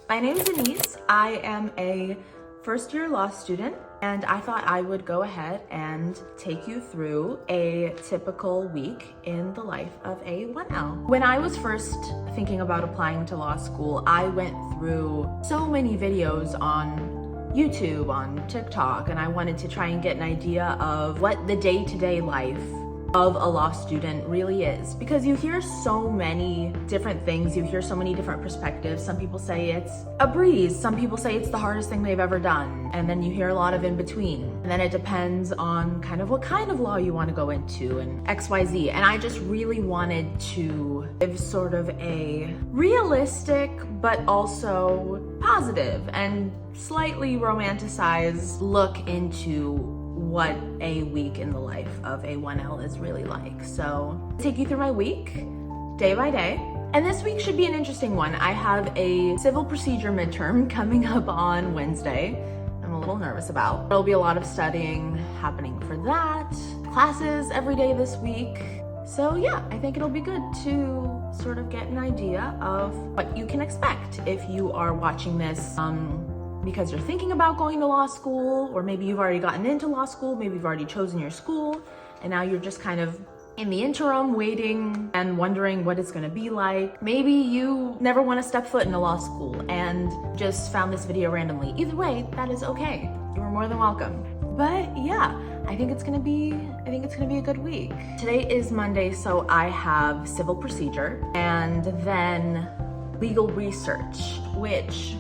My name is Denise. I am a first-year law student, and I thought I would go ahead and take you through a typical week in the life of a 1L. When I was first thinking about applying to law school, I went through so many videos on YouTube, on TikTok, and I wanted to try and get an idea of what the day-to-day life of a law student really is, because you hear so many different things, you hear so many different perspectives. Some people say it's a breeze, some people say it's the hardest thing they've ever done, and then you hear a lot of in between. And then it depends on kind of what kind of law you want to go into and XYZ. And I just really wanted to give sort of a realistic but also positive and slightly romanticized look into what a week in the life of a 1L is really like. So I'll take you through my week, day by day. And this week should be an interesting one. I have a civil procedure midterm coming up on Wednesday. I'm a little nervous about. There'll be a lot of studying happening for that. Classes every day this week. So yeah, I think it'll be good to sort of get an idea of what you can expect if you are watching this because you're thinking about going to law school, or maybe you've already gotten into law school, maybe you've already chosen your school, and now you're just kind of in the interim waiting and wondering what it's gonna be like. Maybe you never wanna step foot in a law school and just found this video randomly. Either way, that is okay. You are more than welcome. But yeah, I think it's gonna be a good week. Today is Monday, so I have civil procedure and then legal research, which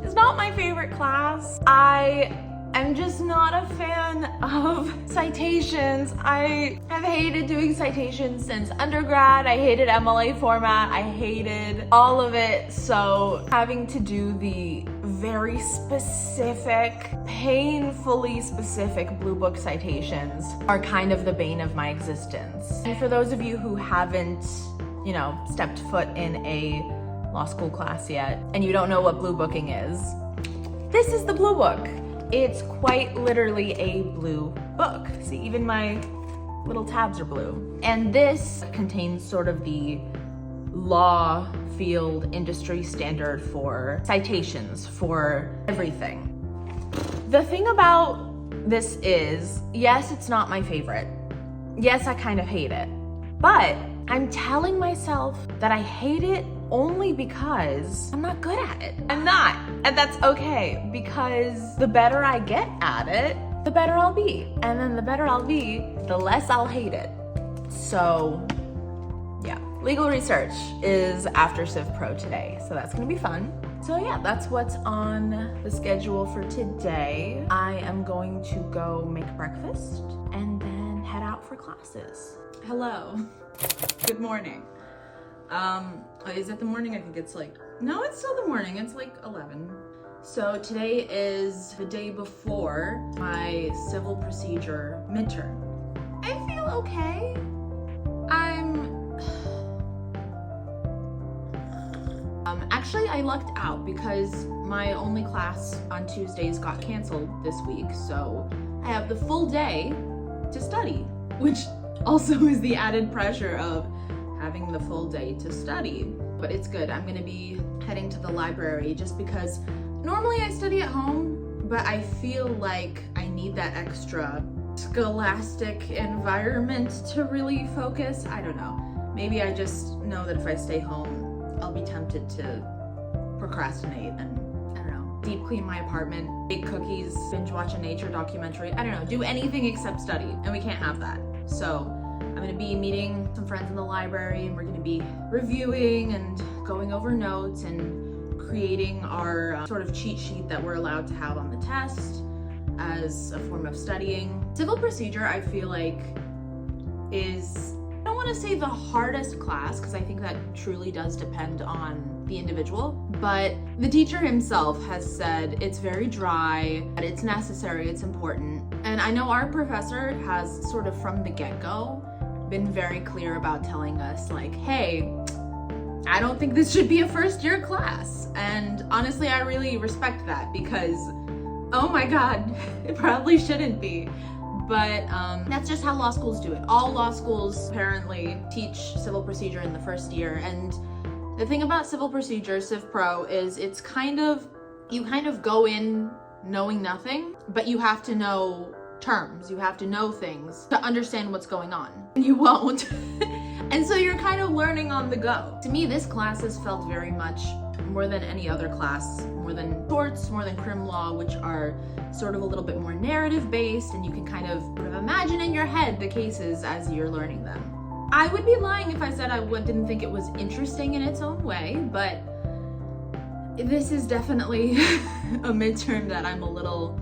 is not my favorite class. I'm just not a fan of citations. I have hated doing citations since undergrad. I hated MLA format. I hated all of it. So having to do the very specific, painfully specific Blue Book citations are kind of the bane of my existence. And for those of you who haven't, stepped foot in a law school class yet, and you don't know what blue booking is, this is the Blue Book. It's quite literally a blue book. See, even my little tabs are blue. And this contains sort of the law field industry standard for citations for everything. The thing about this is, yes, it's not my favorite. Yes, I kind of hate it, but I'm telling myself that I hate it only because I'm not good at it. I'm not, and that's okay, because the better I get at it, the better I'll be. And then the better I'll be, the less I'll hate it. So yeah, legal research is after Civ Pro today, so that's gonna be fun. So yeah, that's what's on the schedule for today. I am going to go make breakfast and then head out for classes. Hello, good morning. Is it the morning? I think it's no, it's still the morning. It's like 11. So today is the day before my civil procedure midterm. I feel okay. Actually, I lucked out because my only class on Tuesdays got canceled this week. So I have the full day to study, which also is the added pressure of having the full day to study. But it's good. I'm gonna be heading to the library just because normally I study at home, but I feel like I need that extra scholastic environment to really focus. I don't know. Maybe I just know that if I stay home, I'll be tempted to procrastinate and, I don't know, deep clean my apartment, bake cookies, binge watch a nature documentary. I don't know, do anything except study, and we can't have that. So I'm gonna be meeting some friends in the library, and we're gonna be reviewing and going over notes and creating our sort of cheat sheet that we're allowed to have on the test as a form of studying. Civil procedure, I feel like, is, I don't want to say the hardest class, because I think that truly does depend on the individual, but the teacher himself has said it's very dry, that it's necessary, it's important. And I know our professor has sort of from the get-go been very clear about telling us hey, I don't think this should be a first year class. And honestly, I really respect that because, oh my God, it probably shouldn't be. But that's just how law schools do it. All law schools apparently teach civil procedure in the first year, and The thing about civil procedure, Civ Pro, is you kind of go in knowing nothing, but you have to know terms, you have to know things to understand what's going on. And you won't. And so you're kind of learning on the go. To me, this class has felt very much more than any other class, more than torts, more than crim law, which are sort of a little bit more narrative based, and you can kind of imagine in your head the cases as you're learning them. I would be lying if I said I didn't think it was interesting in its own way, but this is definitely a midterm that I'm a little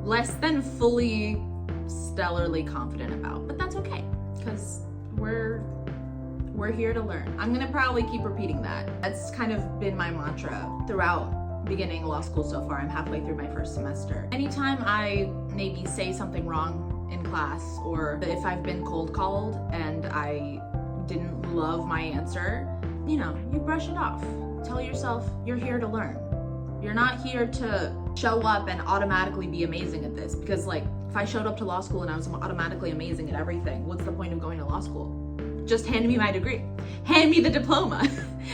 less than fully stellarly confident about. But that's okay, because we're here to learn. I'm gonna probably keep repeating that. That's kind of been my mantra throughout beginning law school so far. I'm halfway through my first semester. Anytime I maybe say something wrong in class, or if I've been cold called and I didn't love my answer, you brush it off. Tell yourself you're here to learn. You're not here to show up and automatically be amazing at this, because like if I showed up to law school and I was automatically amazing at everything, what's the point of going to law school? Just hand me my degree. Hand me the diploma.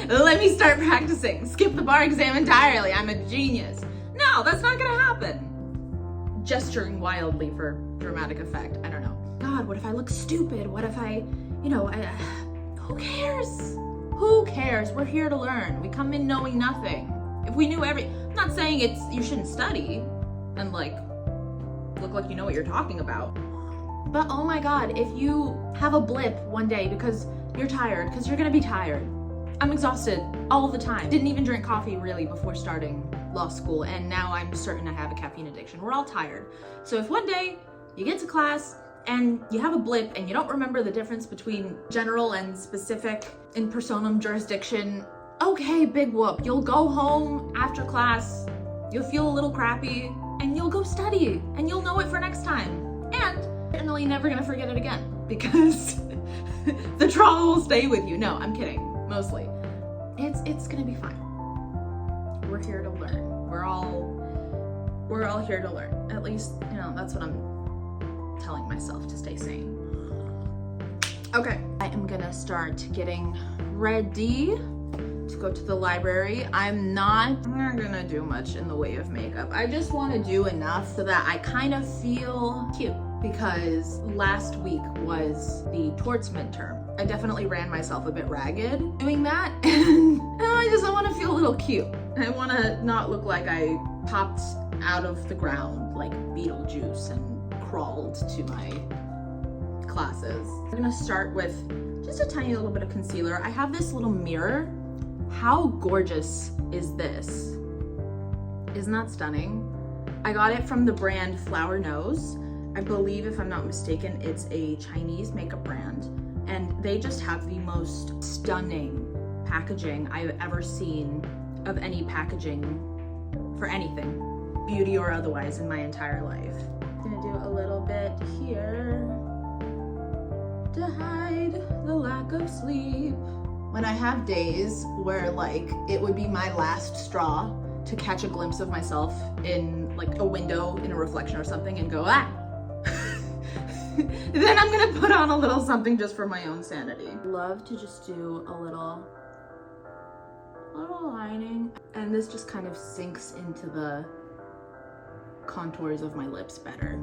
Let me start practicing. Skip the bar exam entirely. I'm a genius. No, that's not gonna happen. Gesturing wildly for dramatic effect. I don't know. God, what if I look stupid? What if who cares? Who cares? We're here to learn. We come in knowing nothing. If we knew I'm not saying you shouldn't study and like look like you know what you're talking about. But oh my God, if you have a blip one day because you're tired, because you're gonna be tired. I'm exhausted all the time. Didn't even drink coffee really before starting law school, and now I'm certain I have a caffeine addiction. We're all tired. So if one day you get to class and you have a blip and you don't remember the difference between general and specific in personam jurisdiction, okay, big whoop. You'll go home after class, you'll feel a little crappy, and you'll go study, and you'll know it for next time. And generally never gonna forget it again, because the trauma will stay with you. No, I'm kidding, mostly. It's gonna be fine. We're here to learn. We're all here to learn. At least, that's what I'm telling myself to stay sane. Okay, I am gonna start getting ready to go to the library. I'm not gonna do much in the way of makeup. I just want to do enough so that I kind of feel cute, because last week was the torts midterm. I definitely ran myself a bit ragged doing that, and I want to feel a little cute. I want to not look like I popped out of the ground like Beetlejuice and crawled to my classes. I'm gonna start with just a tiny little bit of concealer. I have this little mirror. How gorgeous is this? Isn't that stunning? I got it from the brand Flower Nose. I believe, if I'm not mistaken, it's a Chinese makeup brand, and they just have the most stunning packaging I've ever seen of any packaging for anything, beauty or otherwise, in my entire life. I'm gonna do a little bit here to hide the lack of sleep. When I have days where like it would be my last straw to catch a glimpse of myself in like a window in a reflection or something and go, then I'm gonna put on a little something just for my own sanity. Love to just do a little lining, and this just kind of sinks into the contours of my lips better.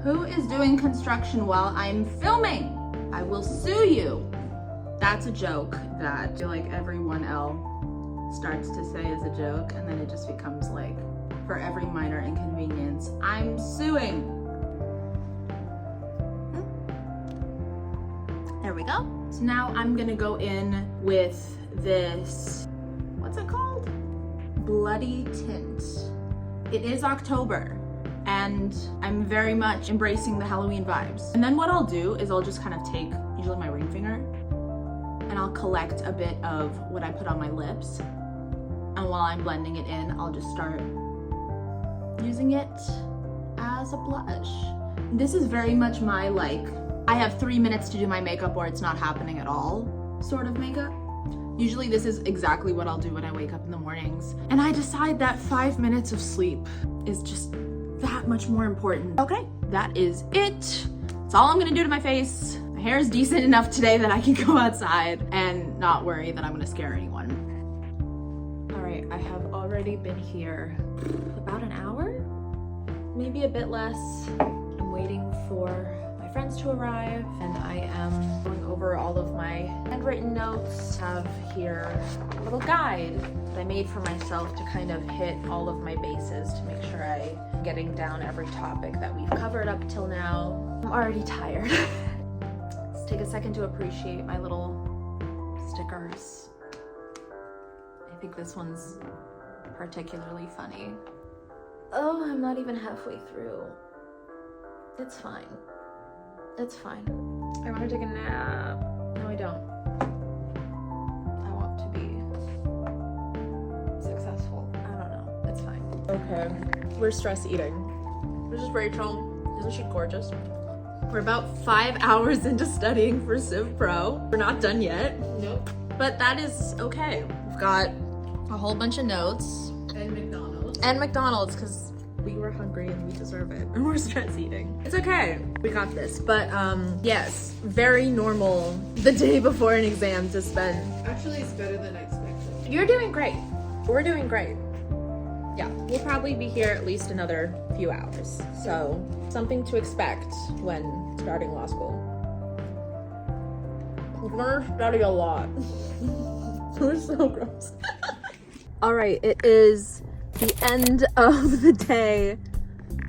Who is doing construction while I'm filming? I will sue you. That's a joke that I feel like everyone else starts to say as a joke, and then it just becomes like, for every minor inconvenience, I'm suing. There we go. So now I'm gonna go in with this, what's it called? Bloody Tint. It is October, and I'm very much embracing the Halloween vibes. And then what I'll do is I'll just kind of take, usually my ring finger, and I'll collect a bit of what I put on my lips. And while I'm blending it in, I'll just start using it as a blush. This is very much my like, I have 3 minutes to do my makeup or it's not happening at all sort of makeup. Usually this is exactly what I'll do when I wake up in the mornings. And I decide that 5 minutes of sleep is just that much more important. Okay, that is it. That's all I'm gonna do to my face. My hair is decent enough today that I can go outside and not worry that I'm gonna scare anyone. All right, I have already been here about an hour, maybe a bit less. I'm waiting for my friends to arrive, and I am going over all of my handwritten notes. I have here a little guide that I made for myself to kind of hit all of my bases to make sure I'm getting down every topic that we've covered up till now. I'm already tired. Let's take a second to appreciate my little stickers. I think this one's particularly funny. Oh, I'm not even halfway through. It's fine. It's fine. I want to take a nap. No, I don't. I want to be successful. I don't know. It's fine. Okay. We're stress eating. This is Rachel. Isn't she gorgeous? We're about 5 hours into studying for Civ Pro. We're not done yet. Nope. But that is okay. We've got a whole bunch of notes. And McDonald's. And McDonald's, because we were hungry and we deserve it. And we're stress eating. It's okay. We got this. But yes, very normal the day before an exam to spend. Actually, it's better than I expected. You're doing great. We're doing great. Yeah, we'll probably be here at least another few hours. So something to expect when starting law school. We're gonna study a lot. We're so gross. All right, it is the end of the day,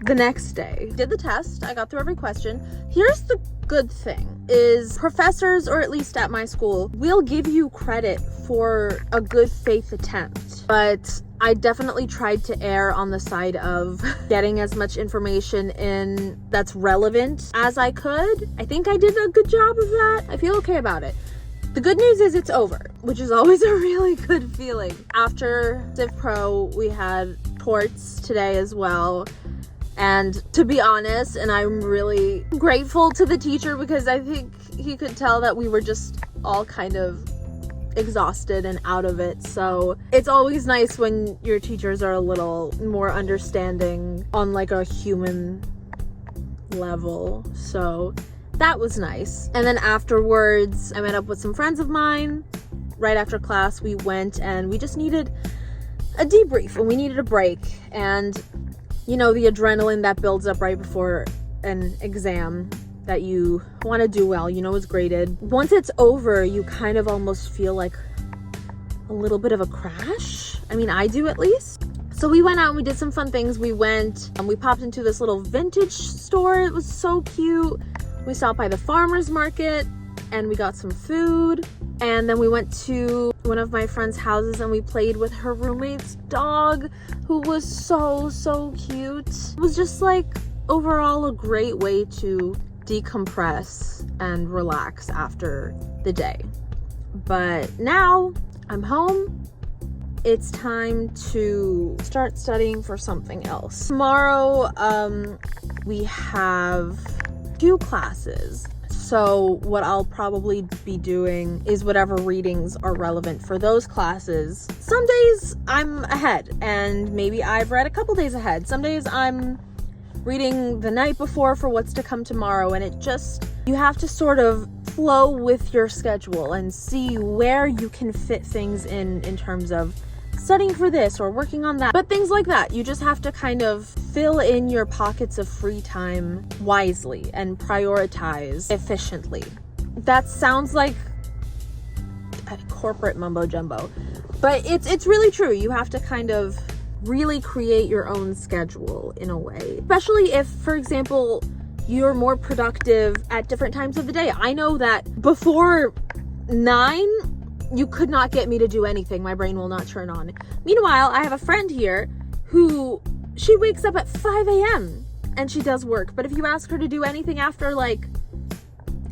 the next day. Did the test, I got through every question. Here's the good thing is professors, or at least at my school, will give you credit for a good faith attempt. But I definitely tried to err on the side of getting as much information in that's relevant as I could. I think I did a good job of that. I feel okay about it. The good news is it's over, which is always a really good feeling. After Civ Pro, we had torts today as well. And to be honest, and I'm really grateful to the teacher because I think he could tell that we were just all kind of exhausted and out of it. So it's always nice when your teachers are a little more understanding on like a human level. So that was nice. And then afterwards, I met up with some friends of mine. Right after class, we went and we just needed a debrief and we needed a break. And you know, the adrenaline that builds up right before an exam that you want to do well, you know, is graded. Once it's over, you kind of almost feel like a little bit of a crash. I mean, I do at least. So we went out and we did some fun things. We went and we popped into this little vintage store. It was so cute. We stopped by the farmer's market and we got some food. And then we went to one of my friend's houses and we played with her roommate's dog, who was so cute. It was just like overall a great way to decompress and relax after the day. But now I'm home. It's time to start studying for something else. Tomorrow, we have 2 classes. So what I'll probably be doing is whatever readings are relevant for those classes. Some days I'm ahead and maybe I've read a couple days ahead. Some days I'm reading the night before for what's to come tomorrow, and it just, you have to sort of flow with your schedule and see where you can fit things in terms of studying for this or working on that. But things like that, you just have to kind of fill in your pockets of free time wisely and prioritize efficiently. That sounds like a corporate mumbo jumbo, but it's really true. You have to kind of really create your own schedule in a way, especially if, for example, you're more productive at different times of the day. I know that before 9, you could not get me to do anything. My brain will not turn on. Meanwhile, I have a friend here who, she wakes up at 5 a.m. and she does work. But if you ask her to do anything after like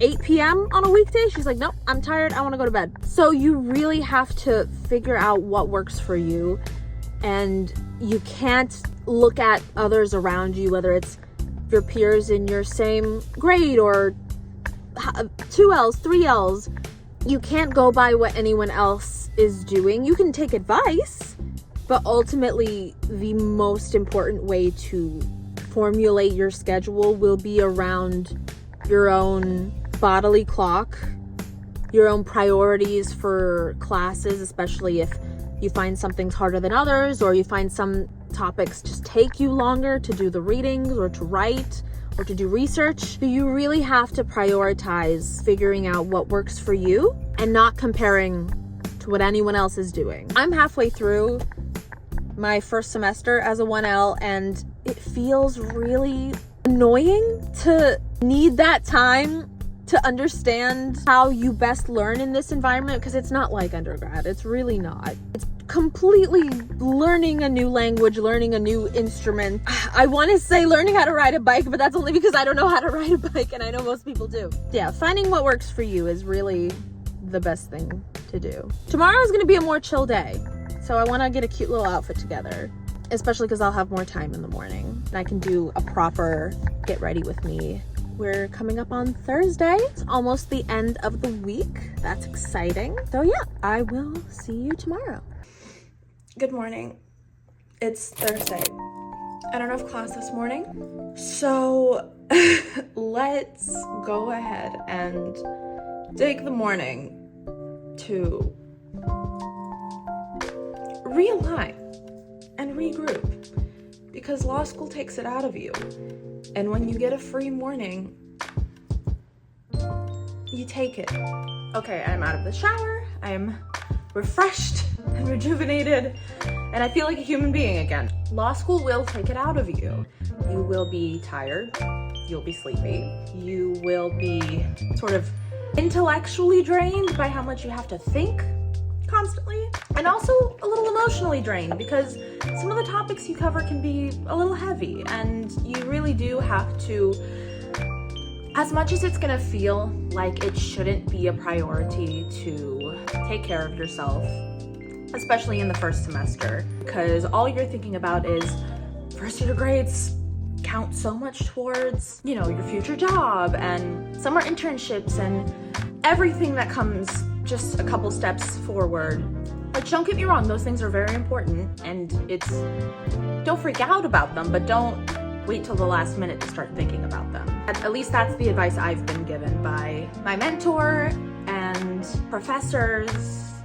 8 p.m. on a weekday, she's like, nope, I'm tired, I want to go to bed. So you really have to figure out what works for you. And you can't look at others around you, whether it's your peers in your same grade or 2Ls, 3Ls. You can't go by what anyone else is doing. You can take advice, but ultimately the most important way to formulate your schedule will be around your own bodily clock, your own priorities for classes, especially if you find some things harder than others, or you find some topics just take you longer to do the readings or to write or to do research. You really have to prioritize figuring out what works for you and not comparing to what anyone else is doing. I'm halfway through my first semester as a 1L, and it feels really annoying to need that time to understand how you best learn in this environment, because it's not like undergrad. It's really not. It's completely learning a new language, learning a new instrument. I want to say learning how to ride a bike, but that's only because I don't know how to ride a bike, and I know most people do. Yeah, finding what works for you is really the best thing to do. Tomorrow is going to be a more chill day, so I want to get a cute little outfit together, especially because I'll have more time in the morning and I can do a proper get ready with me. We're coming up on Thursday. It's almost the end of the week. That's exciting. So yeah, I will see you tomorrow. Good morning. It's Thursday. I don't have class this morning, so let's go ahead and take the morning to realign and regroup, because law school takes it out of you. And when you get a free morning, you take it. Okay, I'm out of the shower. I'm refreshed and rejuvenated, and I feel like a human being again. Law school will take it out of you. You will be tired. You'll be sleepy. You will be sort of intellectually drained by how much you have to think constantly, and also a little emotionally drained because some of the topics you cover can be a little heavy, and you really do have to, as much as it's gonna feel like it shouldn't be a priority to take care of yourself, especially in the first semester, because all you're thinking about is first year grades count so much towards, you know, your future job and summer internships and everything that comes just a couple steps forward. Like, don't get me wrong, those things are very important, and don't freak out about them, but don't wait till the last minute to start thinking about them. At least that's the advice I've been given by my mentor and professors,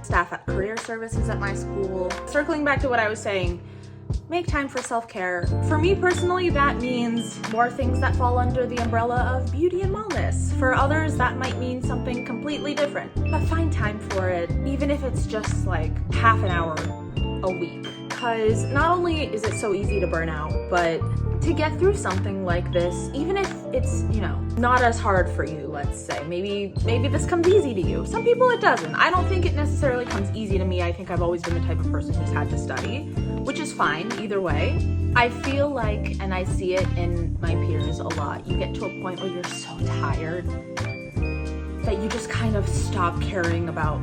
staff at career services at my school. Circling back to what I was saying, make time for self-care. For me personally, that means more things that fall under the umbrella of beauty and wellness. For others, that might mean something completely different. But find time for it, even if it's just like half an hour a week. Because not only is it so easy to burn out, but to get through something like this, even if it's, you know, not as hard for you, let's say, maybe this comes easy to you. Some people it doesn't. I don't think it necessarily comes easy to me. I think I've always been the type of person who's had to study, which is fine either way. I feel like, and I see it in my peers a lot, you get to a point where you're so tired that you just kind of stop caring about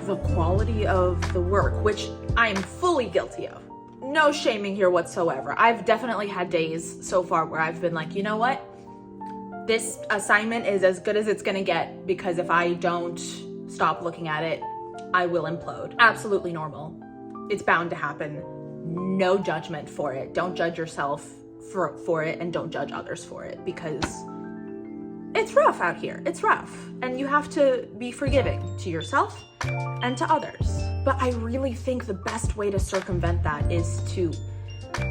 the quality of the work, which I am fully guilty of. No shaming here whatsoever. I've definitely had days so far where I've been like, you know what? This assignment is as good as it's gonna get, because if I don't stop looking at it, I will implode. Absolutely normal. It's bound to happen. No judgment for it. Don't judge yourself for it, and don't judge others for it, because it's rough out here. It's rough. And you have to be forgiving to yourself and to others. But I really think the best way to circumvent that is to,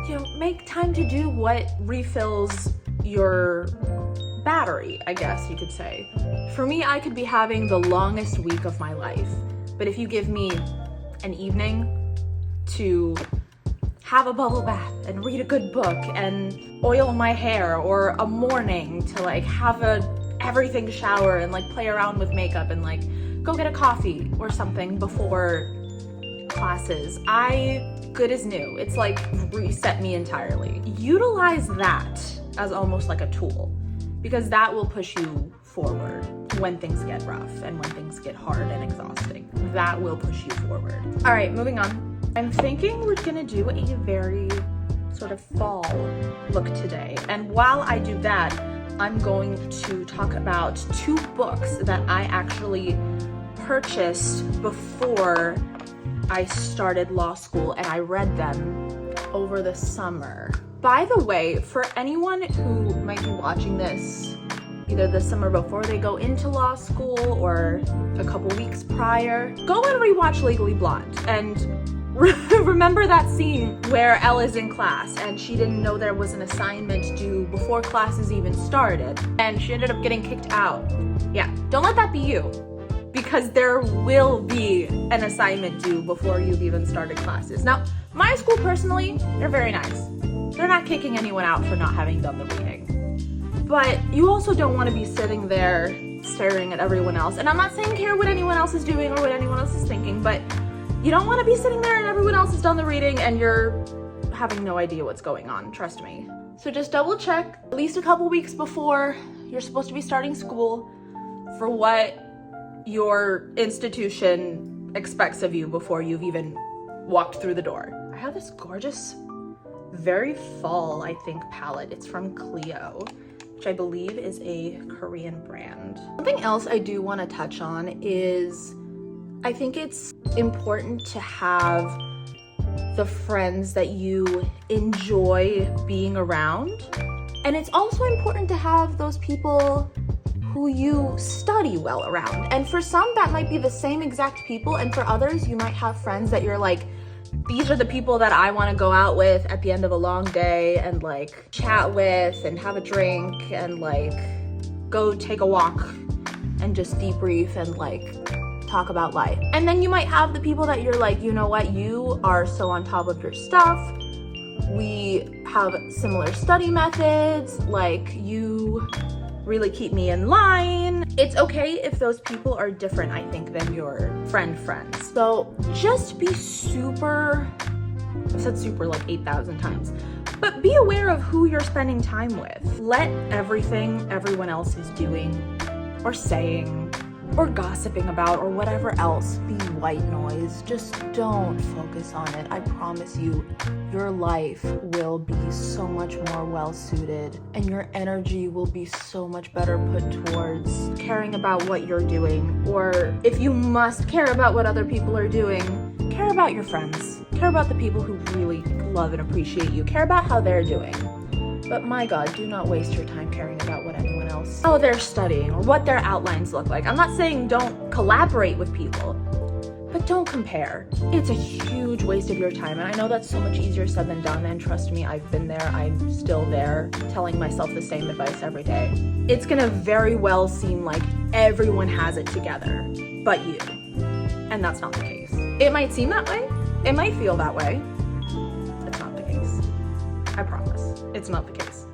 you know, make time to do what refills your battery, I guess you could say. For me, I could be having the longest week of my life, but if you give me an evening to have a bubble bath and read a good book and oil my hair, or a morning to like have everything shower and like play around with makeup and like go get a coffee or something before classes, good as new. It's like reset me entirely. Utilize that as almost like a tool, because that will push you forward when things get rough and when things get hard and exhausting. That will push you forward. All right, moving on. I'm thinking we're gonna do a very sort of fall look today. And while I do that, I'm going to talk about 2 books that I actually purchased before I started law school, and I read them over the summer. By the way, for anyone who might be watching this either the summer before they go into law school or a couple weeks prior. Go and rewatch Legally Blonde and remember that scene where Ella's in class and she didn't know there was an assignment due before classes even started and she ended up getting kicked out. Yeah, don't let that be you, because there will be an assignment due before you've even started classes. Now, my school personally, they're very nice. They're not kicking anyone out for not having done the reading. But you also don't want to be sitting there staring at everyone else. And I'm not saying care what anyone else is doing or what anyone else is thinking, but you don't want to be sitting there and everyone else has done the reading and you're having no idea what's going on, trust me. So just double check at least a couple weeks before you're supposed to be starting school for what your institution expects of you before you've even walked through the door. I have this gorgeous, very fall, I think, palette. It's from Clio, which I believe is a Korean brand. Something else I do want to touch on is I think it's important to have the friends that you enjoy being around. And it's also important to have those people who you study well around. And for some, that might be the same exact people. And for others, you might have friends that you're like, these are the people that I want to go out with at the end of a long day and like chat with and have a drink and like go take a walk and just debrief and like talk about life. And then you might have the people that you're like, you know what, you are so on top of your stuff. We have similar study methods, like you really keep me in line. It's okay if those people are different, I think, than your friends. So just be super, I've said super like 8,000 times, but be aware of who you're spending time with. Let everything everyone else is doing or saying or gossiping about or whatever else be white noise. Just don't focus on it. I promise you, your life will be so much more well-suited and your energy will be so much better put towards caring about what you're doing. Or if you must care about what other people are doing, care about your friends. Care about the people who really love and appreciate you. Care about how they're doing. But my God, do not waste your time caring about what anyone else, how they're studying or what their outlines look like. I'm not saying don't collaborate with people, but don't compare. It's a huge waste of your time. And I know that's so much easier said than done. And trust me, I've been there, I'm still there, telling myself the same advice every day. It's gonna very well seem like everyone has it together, but you. And that's not the case. It might seem that way, it might feel that way. It's not the case. I promise. It's not the case.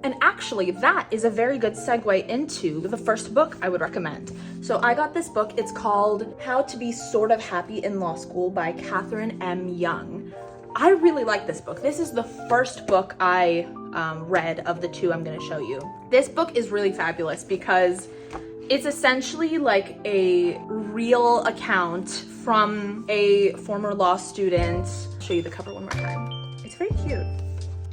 And actually, that is a very good segue into the first book I would recommend. So I got this book. It's called How to Be Sort of Happy in Law School by Catherine M. Young. I really like this book. This is the first book I read of the two I'm going to show you. This book is really fabulous because it's essentially like a real account from a former law student. I'll show you the cover one more time. It's very cute.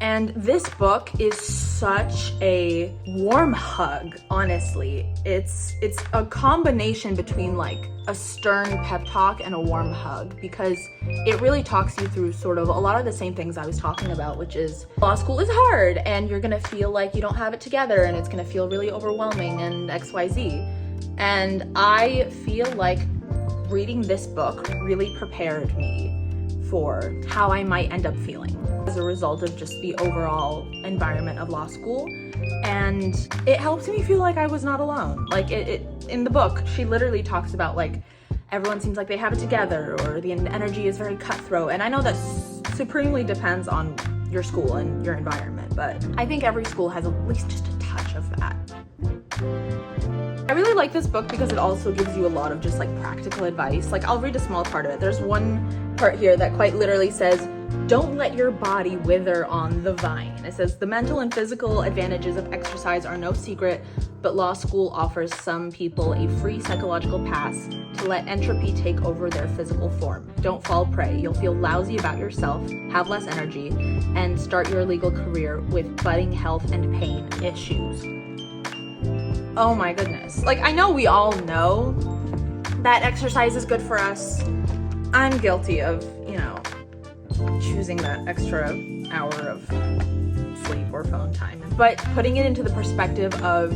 And this book is such a warm hug, honestly. It's a combination between like a stern pep talk and a warm hug, because it really talks you through sort of a lot of the same things I was talking about, which is law school is hard and you're gonna feel like you don't have it together and it's gonna feel really overwhelming and XYZ. And I feel like reading this book really prepared me for how I might end up feeling as a result of just the overall environment of law school. And it helped me feel like I was not alone. Like it in the book, she literally talks about like everyone seems like they have it together or the energy is very cutthroat. And I know that supremely depends on your school and your environment, but I think every school has at least just a touch of that. I really like this book because it also gives you a lot of just like practical advice. Like I'll read a small part of it. There's one part here that quite literally says, don't let your body wither on the vine. It says, the mental and physical advantages of exercise are no secret, but law school offers some people a free psychological pass to let entropy take over their physical form. Don't fall prey. You'll feel lousy about yourself, have less energy, and start your legal career with budding health and pain issues. Oh my goodness. Like, I know we all know that exercise is good for us. I'm guilty of, choosing that extra hour of sleep or phone time. But putting it into the perspective of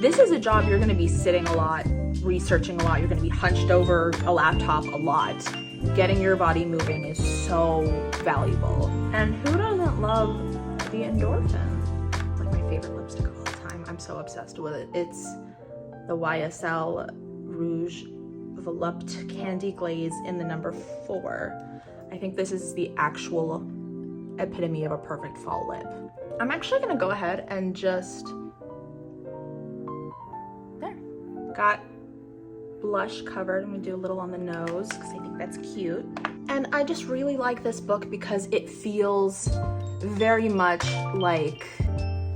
This is a job you're gonna be sitting a lot, researching a lot, you're gonna be hunched over a laptop a lot. Getting your body moving is so valuable. And who doesn't love the endorphin? It's like my favorite lipstick of all time. I'm so obsessed with it. It's the YSL Rouge Volupte Candy Glaze in the number 4. I think this is the actual epitome of a perfect fall lip. I'm actually gonna go ahead and just, there. Got blush covered. I'm gonna do a little on the nose because I think that's cute. And I just really like this book because it feels very much like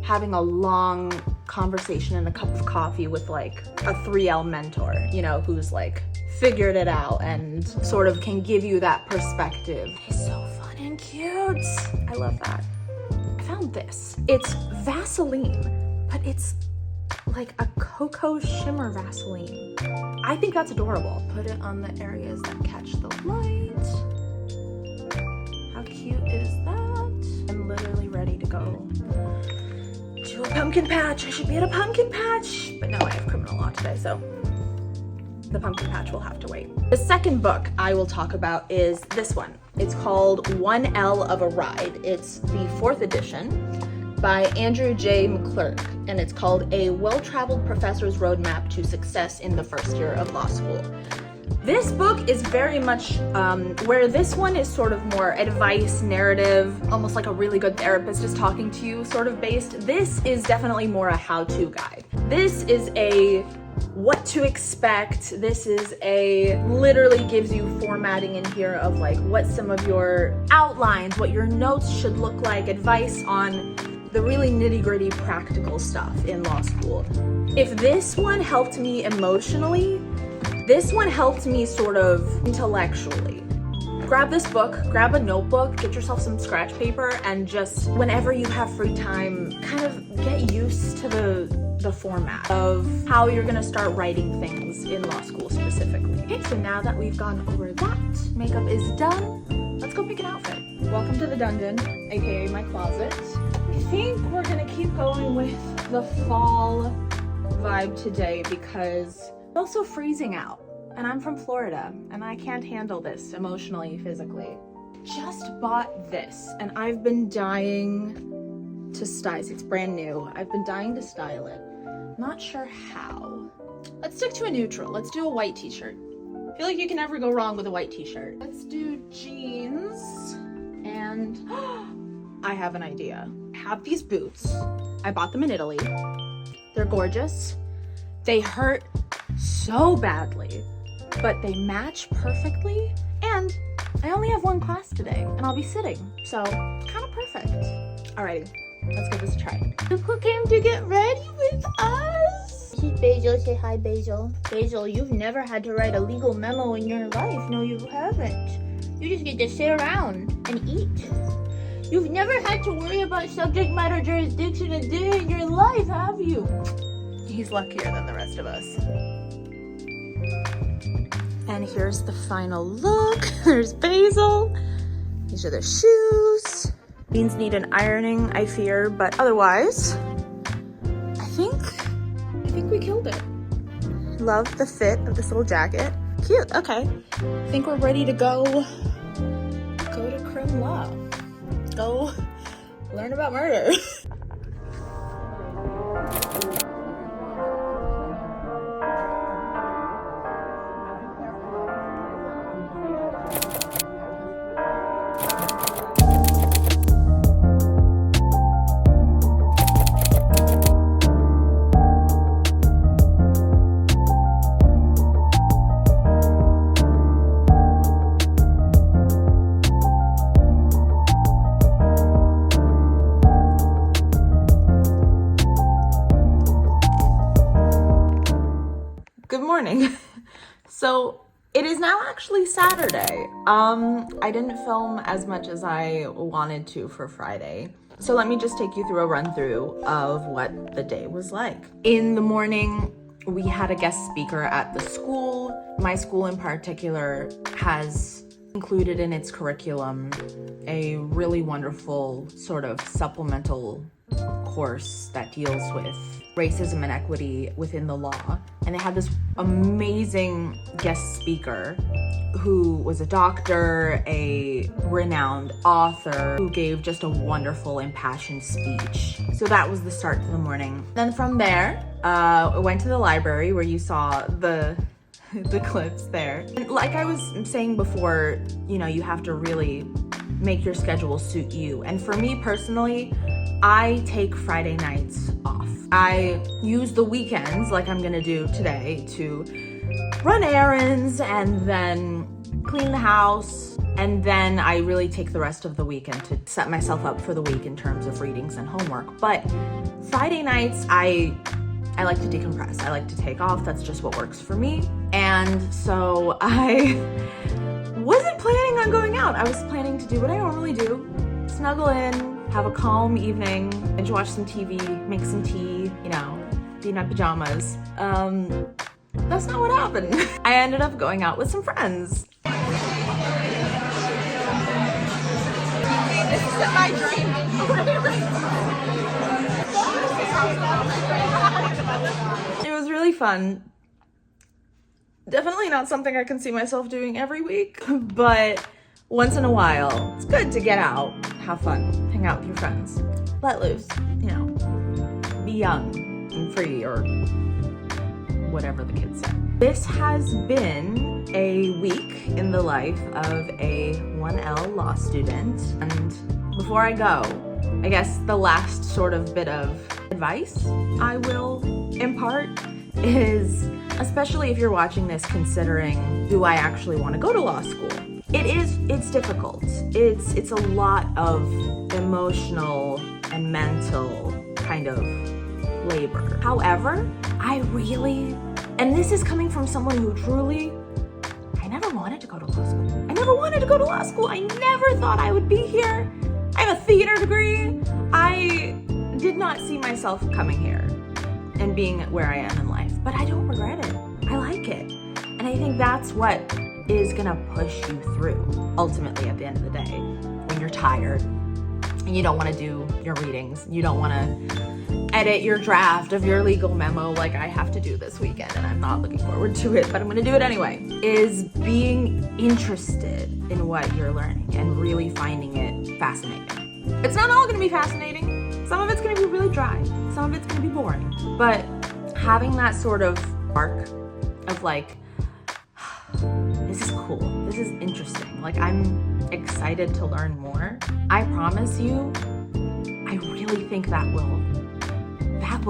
having a long conversation and a cup of coffee with like a 3L mentor, you know, who's like figured it out and sort of can give you that perspective. It's so fun and cute. I love that. I found this. It's Vaseline, but it's like a cocoa shimmer Vaseline. I think that's adorable. Put it on the areas that catch the light. How cute is that? I'm literally ready to go to a pumpkin patch. I should be at a pumpkin patch, but no, I have criminal law today, so the pumpkin patch will have to wait. The second book I will talk about is this one. It's called 1L of a Ride. It's the 4th edition by Andrew J. McClurg, and it's called A Well-Traveled Professor's Roadmap to Success in the First Year of Law School. This book is very much where this one is sort of more advice, narrative, almost like a really good therapist is talking to you sort of based. This is definitely more a how-to guide. This is a what to expect. This is a literally gives you formatting in here of like what some of your outlines, what your notes should look like, advice on the really nitty-gritty practical stuff in law school. If this one helped me emotionally, this one helped me sort of intellectually. Grab this book, grab a notebook, get yourself some scratch paper, and just whenever you have free time, kind of get used to the format of how you're gonna start writing things in law school specifically. Okay, so now that we've gone over that, makeup is done, let's go pick an outfit. Welcome to the dungeon, aka my closet. I think we're gonna keep going with the fall vibe today because it's also freezing out. And I'm from Florida, and I can't handle this emotionally, physically. Just bought this, and I've been dying to style it. It's brand new. I've been dying to style it. Not sure how. Let's stick to a neutral. Let's do a white t-shirt. I feel like you can never go wrong with a white t-shirt. Let's do jeans, and I have an idea. I have these boots. I bought them in Italy. They're gorgeous. They hurt so badly, but they match perfectly, and I only have one class today, and I'll be sitting, so kind of perfect. Alrighty, let's give this a try. Look who came to get ready with us! This is Basil. Say hi, Basil. Basil, you've never had to write a legal memo in your life. No, you haven't. You just get to sit around and eat. You've never had to worry about subject matter jurisdiction a day in your life, have you? He's luckier than the rest of us. And here's the final look. There's Basil. These are the shoes. These need an ironing, I fear, but otherwise, I think we killed it. Love the fit of this little jacket. Cute, okay. I think we're ready to go to crim law. Go learn about murder. Morning. So it is now actually Saturday. I didn't film as much as I wanted to for Friday. So let me just take you through a run through of what the day was like. In the morning, we had a guest speaker at the school. My school in particular has included in its curriculum a really wonderful sort of supplemental course that deals with racism and equity within the law. And they had this amazing guest speaker who was a doctor, a renowned author, who gave just a wonderful, impassioned speech. So that was the start to the morning. Then from there, I went to the library where you saw the clips there. And like I was saying before, you know, you have to really make your schedule suit you. And for me personally, I take Friday nights off. I use the weekends, like I'm gonna do today, to run errands and then clean the house. And then I really take the rest of the weekend to set myself up for the week in terms of readings and homework. But Friday nights, I like to decompress. I like to take off. That's just what works for me. And so I wasn't planning on going out. I was planning to do what I normally do, snuggle in, have a calm evening, binge watch some TV, make some tea, you know, be in my pajamas. That's not what happened. I ended up going out with some friends. This is my dream. It was really fun. Definitely not something I can see myself doing every week, but once in a while, it's good to get out, have fun, hang out with your friends, let loose, you know, be young and free, or whatever the kids say. This has been a week in the life of a 1L law student. And before I go, I guess the last sort of bit of advice I will impart is, especially if you're watching this considering, do I actually want to go to law school? It's difficult. It's a lot of emotional and mental kind of labor. However, and this is coming from someone who truly, I never wanted to go to law school. I never wanted to go to law school. I never thought I would be here. I have a theater degree. I did not see myself coming here and being where I am in life, but I don't regret it. I like it. And I think that's what is gonna push you through, ultimately, at the end of the day, when you're tired and you don't wanna do your readings, you don't wanna edit your draft of your legal memo like I have to do this weekend, and I'm not looking forward to it, but I'm gonna do it anyway, is being interested in what you're learning and really finding it fascinating. It's not all gonna be fascinating. Some of it's gonna be really dry. Some of it's gonna be boring. But having that sort of arc of like, this is cool, this is interesting, like I'm excited to learn more, I promise you, I really think that will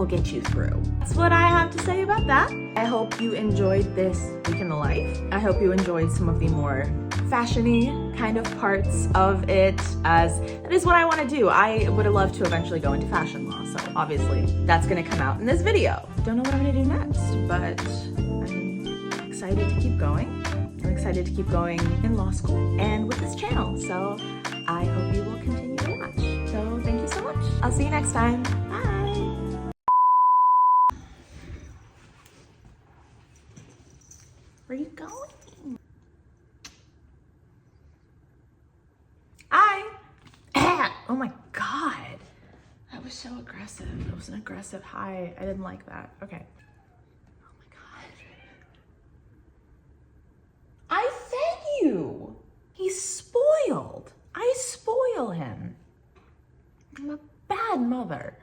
get you through. That's what I have to say about that. I hope you enjoyed this week in the life. I hope you enjoyed some of the more fashion-y kind of parts of it, as that is what I want to do. I would have loved to eventually go into fashion law, so obviously that's going to come out in this video. Don't know what I'm going to do next, but I'm excited to keep going. I'm excited to keep going in law school and with this channel, so I hope you will continue to watch. So thank you so much. I'll see you next time. Bye! Where are you going? Hi! Oh my god! That was so aggressive. It was an aggressive hi. I didn't like that. Okay. Oh my god. I fed you! He's spoiled. I spoil him. I'm a bad mother.